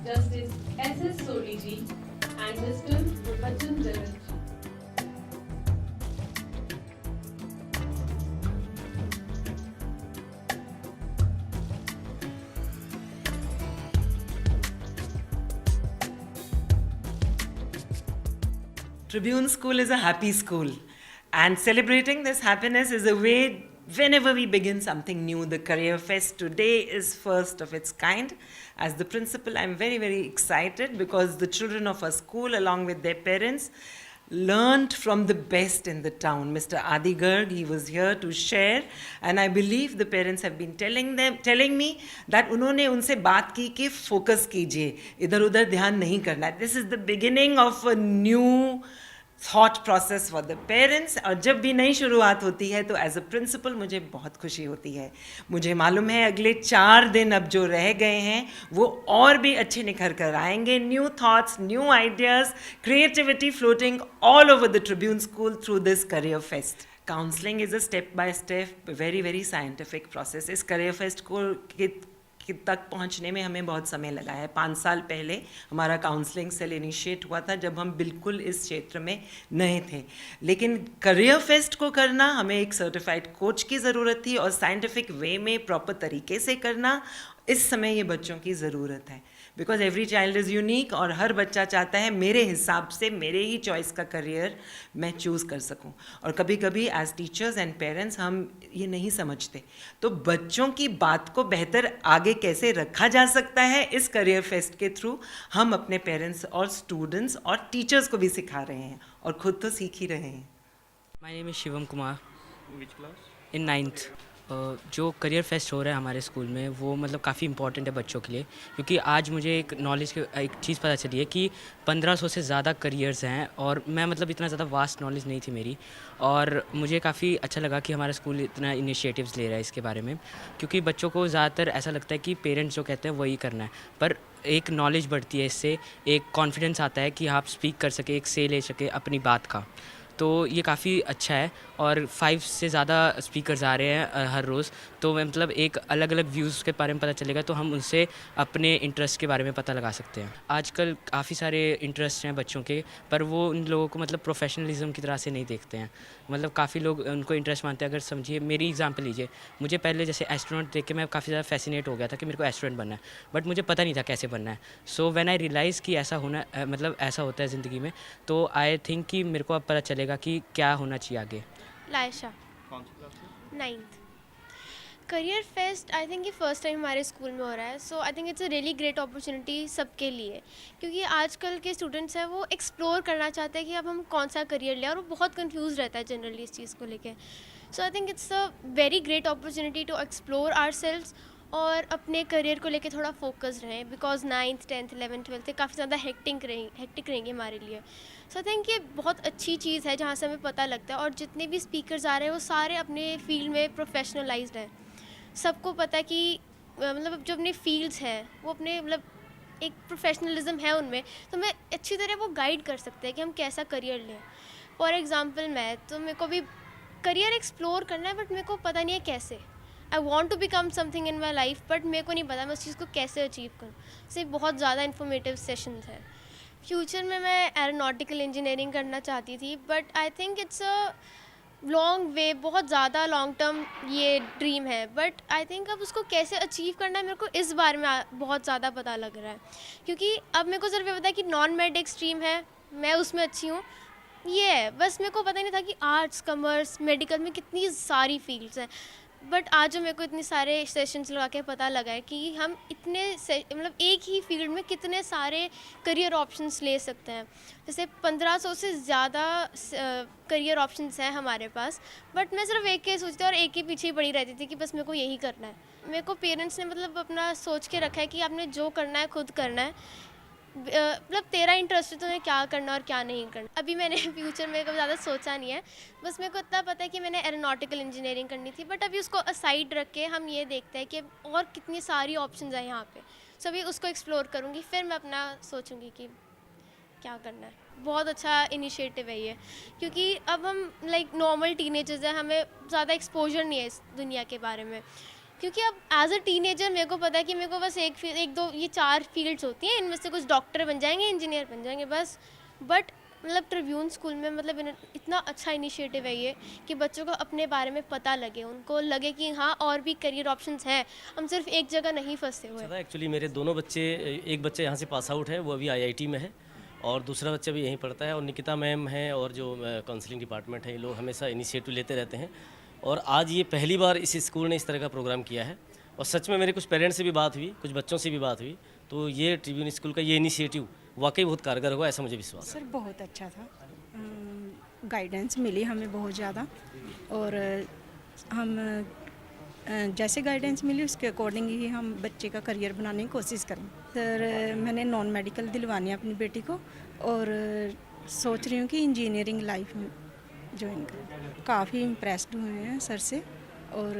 Justice S.S. Soli ji, and Mr. Vibhajan Jalan ji. Tribune School is a happy school, and celebrating this happiness is a way whenever we begin something new. The Career Fest today is first of its kind. As the principal, I'm very, very excited because the children of our school, along with their parents, learned from the best in the town. Mr. Adi Garg, he was here to share, and I believe the parents have been telling me that उन्होंने उनसे बात की कि focus कीजिए, इधर उधर ध्यान नहीं करना. This is the beginning of a new thought process for the parents. और जब भी नई शुरुआत होती है तो एज अ प्रिंसिपल मुझे बहुत खुशी होती है. मुझे मालूम है अगले 4 दिन अब जो रह गए हैं वो और भी अच्छे निखर कर आएंगे. New thoughts, new ideas, creativity floating all over the Tribune school through this career fest. Counselling is a step by step very very scientific process. इस करियर फेस्ट को तक पहुंचने में हमें बहुत समय लगा है. 5 साल पहले हमारा काउंसलिंग सेल इनिशिएट हुआ था जब हम बिल्कुल इस क्षेत्र में नए थे. लेकिन करियर फेस्ट को करना हमें एक सर्टिफाइड कोच की ज़रूरत थी और साइंटिफिक वे में प्रॉपर तरीके से करना इस समय ये बच्चों की ज़रूरत है. Because every child is unique और हर बच्चा चाहता है मेरे हिसाब से मेरे ही चॉइस का करियर मैं चूज़ कर सकूं. और कभी कभी एज टीचर्स एंड पेरेंट्स हम ये नहीं समझते. तो बच्चों की बात को बेहतर आगे कैसे रखा जा सकता है इस करियर फेस्ट के थ्रू हम अपने पेरेंट्स और स्टूडेंट्स और टीचर्स को भी सिखा रहे हैं और खुद तो सीख ही रहे हैं. My name is Shivam Kumar. Which class? In 9th. जो करियर फेस्ट हो रहा है हमारे स्कूल में वो मतलब काफ़ी इंपॉर्टेंट है बच्चों के लिए, क्योंकि आज मुझे एक नॉलेज की एक चीज़ पता चली है कि 1500 से ज़्यादा करियर्स हैं. और मैं मतलब इतना ज़्यादा वास्ट नॉलेज नहीं थी मेरी, और मुझे काफ़ी अच्छा लगा कि हमारा स्कूल इतना इनिशिएटिव्स ले रहा है इसके बारे में. क्योंकि बच्चों को ज़्यादातर ऐसा लगता है कि पेरेंट्स जो कहते हैं वही करना है, पर एक नॉलेज बढ़ती है इससे, एक कॉन्फिडेंस आता है कि आप स्पीक कर सके, एक से ले सके अपनी बात का. तो ये काफ़ी अच्छा है. और 5 से ज़्यादा स्पीकर्स आ रहे हैं हर रोज़. तो मतलब एक अलग अलग व्यूज़ के बारे में पता चलेगा, तो हम उनसे अपने इंटरेस्ट के बारे में पता लगा सकते हैं. आजकल काफ़ी सारे इंटरेस्ट हैं बच्चों के, पर वो उन लोगों को मतलब प्रोफेशनलिज्म की तरह से नहीं देखते हैं. मतलब काफ़ी लोग उनको इंटरेस्ट मानते हैं. अगर समझिए मेरी एग्जांपल लीजिए, मुझे पहले जैसे एस्ट्रोनॉट देख के मैं काफ़ी ज़्यादा फैसिनेट हो गया था कि मेरे को एस्ट्रोनॉट बनना है, बट मुझे पता नहीं था कैसे बनना है. सो व्हेन आई रियलाइज़ कि ऐसा होना मतलब ऐसा होता है ज़िंदगी में, तो आई थिंक कि मेरे को अब पता चलेगा कि क्या होना चाहिए आगे. लायशा, कौन सी क्लास से? 9th. Career fest I think ये फर्स्ट टाइम हमारे स्कूल में हो रहा है. So I think it's a really great opportunity सबके लिए, क्योंकि आजकल के स्टूडेंट्स हैं वो एक्सप्लोर करना चाहते हैं कि अब हम कौन सा करियर लें, और वो बहुत कंफ्यूज रहता है जनरली इस चीज़ को लेके. So I think it's a very great opportunity to explore ourselves और अपने करियर को लेके थोड़ा फोकस रहें, because 9th 10th 11th 12th काफ़ी ज़्यादा हेक्टिक रहेंगे हमारे लिए. सो आई थिंक ये बहुत अच्छी चीज़ है जहाँ से हमें पता लगता है. और जितने भी स्पीकर्स आ रहे हैं वो सारे अपने फील्ड में प्रोफेशनलाइज्ड हैं. सबको पता है कि मतलब जो अपने फील्ड्स हैं वो अपने मतलब एक प्रोफेशनलिज्म है उनमें, तो मैं अच्छी तरह वो गाइड कर सकते हैं कि हम कैसा करियर लें. फॉर एग्ज़ाम्पल मैं तो मेरे को भी करियर एक्सप्लोर करना है, बट मेरे को पता नहीं है कैसे. I want to become something in my life, but मेरे को नहीं पता मैं उस चीज़ को कैसे अचीव करूँ. इससे बहुत ज़्यादा इन्फॉर्मेटिव सेशंस हैं. फ्यूचर में मैं एरोनॉटिकल इंजीनियरिंग करना चाहती थी, but I think it's a long way, बहुत ज़्यादा लॉन्ग टर्म ये ड्रीम है. बट आई थिंक अब उसको कैसे अचीव करना है मेरे को इस बारे में बहुत ज़्यादा पता लग रहा है, क्योंकि अब मेरे को सिर्फ ये पता है कि नॉन मेड एक स्ट्रीम है, मैं उसमें अच्छी हूँ, ये है बस. मेरे को पता नहीं था कि आर्ट्स, कॉमर्स, मेडिकल में कितनी सारी फील्ड्स हैं. बट आज जो मेरे को इतने सारे सेशंस लगा के पता लगा है कि हम इतने मतलब एक ही फील्ड में कितने सारे करियर ऑप्शंस ले सकते हैं. जैसे 1500 से ज़्यादा करियर ऑप्शंस हैं हमारे पास, बट मैं सिर्फ एक के सोचती और एक के पीछे ही पड़ी रहती थी कि बस मेरे को यही करना है. मेरे को पेरेंट्स ने मतलब अपना सोच के रखा है कि आपने जो करना है खुद करना है. मतलब तेरा इंटरेस्ट है तुम्हें क्या करना और क्या नहीं करना. अभी मैंने फ्यूचर में कभी ज़्यादा सोचा नहीं है, बस मेरे को इतना पता है कि मैंने एरोनॉटिकल इंजीनियरिंग करनी थी. बट अभी उसको असाइड रख के हम ये देखते हैं कि और कितनी सारी ऑप्शंस हैं यहाँ पे. सो अभी उसको एक्सप्लोर करूँगी, फिर मैं अपना सोचूंगी कि क्या करना है. बहुत अच्छा इनिशिएटिव है ये, क्योंकि अब हम लाइक नॉर्मल टीनेजर्स हैं, हमें ज़्यादा एक्सपोजर नहीं है इस दुनिया के बारे में. क्योंकि अब एज अ टीनेजर मेरे को पता है कि मेरे को बस एक दो ये 4 फील्ड्स होती हैं, इनमें से कुछ डॉक्टर बन जाएंगे, इंजीनियर बन जाएंगे बस। बट मतलब ट्रिब्यून स्कूल में मतलब इतना अच्छा इनिशिएटिव है ये कि बच्चों को अपने बारे में पता लगे, उनको लगे कि हाँ और भी करियर ऑप्शंस हैं, हम सिर्फ एक जगह नहीं फंसे हुए। एक्चुअली मेरे दोनों बच्चे, एक बच्चा यहाँ से पास आउट है, वो अभी आईआईटी में है, और दूसरा बच्चा भी यहीं पढ़ता है। और निकिता मैम हैं और जो काउंसलिंग डिपार्टमेंट है, ये लोग हमेशा इनिशिएटिव लेते रहते हैं। और आज ये पहली बार इस स्कूल ने इस तरह का प्रोग्राम किया है। और सच में मेरे कुछ पेरेंट्स से भी बात हुई, कुछ बच्चों से भी बात हुई, तो ये ट्रिब्यून स्कूल का ये इनिशिएटिव वाकई बहुत कारगर होगा, ऐसा मुझे विश्वास है। सर बहुत अच्छा था, गाइडेंस मिली हमें बहुत ज़्यादा, और हम जैसे गाइडेंस मिली उसके अकॉर्डिंग ही हम बच्चे का करियर बनाने की कोशिश करें। सर मैंने नॉन मेडिकल दिलवानी है अपनी बेटी को, और सोच रही हूँ कि इंजीनियरिंग लाइफ में ज्वाइन करें। काफ़ी इम्प्रेस्ड हुए हैं सर से, और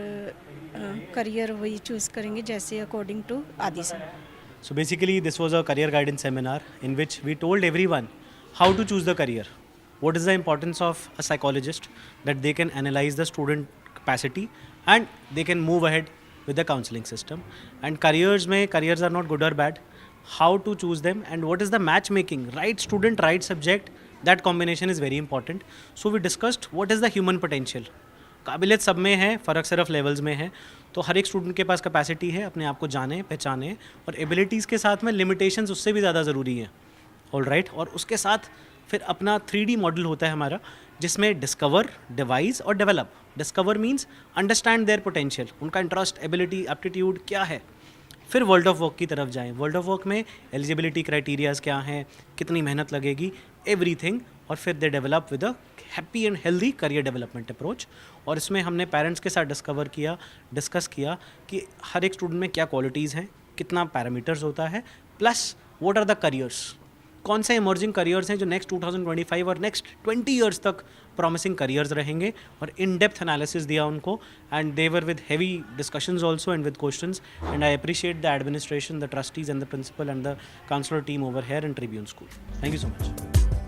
करियर वही चूज़ करेंगे जैसे अकॉर्डिंग टू आदि sir. So basically this was a career guidance seminar in which we told everyone how to choose the career. What is the importance of a psychologist, that they can analyze the student capacity and they can move ahead with the counseling system. And careers are not good or bad. How to choose them and what is the matchmaking, right student, right subject, that combination is very important. So we discussed what is the human potential. काबिलियत सब में है, फ़र्क सिर्फ levels में है। तो हर एक स्टूडेंट के पास कैपेसिटी है, अपने आप को जाने पहचाने, और एबिलिटीज़ के साथ में लिमिटेशंस उससे भी ज़्यादा ज़रूरी है। ऑल राइट, और उसके साथ फिर अपना 3D मॉडल होता है हमारा, जिसमें डिस्कवर, डिवाइस और develop. Discover means understand their potential, उनका इंटरेस्ट, एबिलिटी, एप्टीट्यूड क्या है। फिर वर्ल्ड ऑफ वर्क की तरफ जाएं। वर्ल्ड ऑफ वर्क में एलिजिबिलिटी क्राइटेरियाज क्या हैं, कितनी मेहनत लगेगी, एवरीथिंग। और फिर they develop with a happy and healthy career development approach. और इसमें हमने पेरेंट्स के साथ डिस्कस किया कि हर एक स्टूडेंट में क्या क्वालिटीज़ हैं, कितना पैरामीटर्स होता है, plus what are the careers, कौन से इमर्जिंग करियर्स हैं जो नेक्स्ट 2025 और नेक्स्ट 20 ईयर्स तक प्रॉमिसिंग करियर्स रहेंगे। और इन डेप्थ एनालिसिस दिया उनको, and they were with heavy discussions also and with questions. And I appreciate the administration, the trustees and the principal and the counsellor team over here in Tribune school. Thank you so much.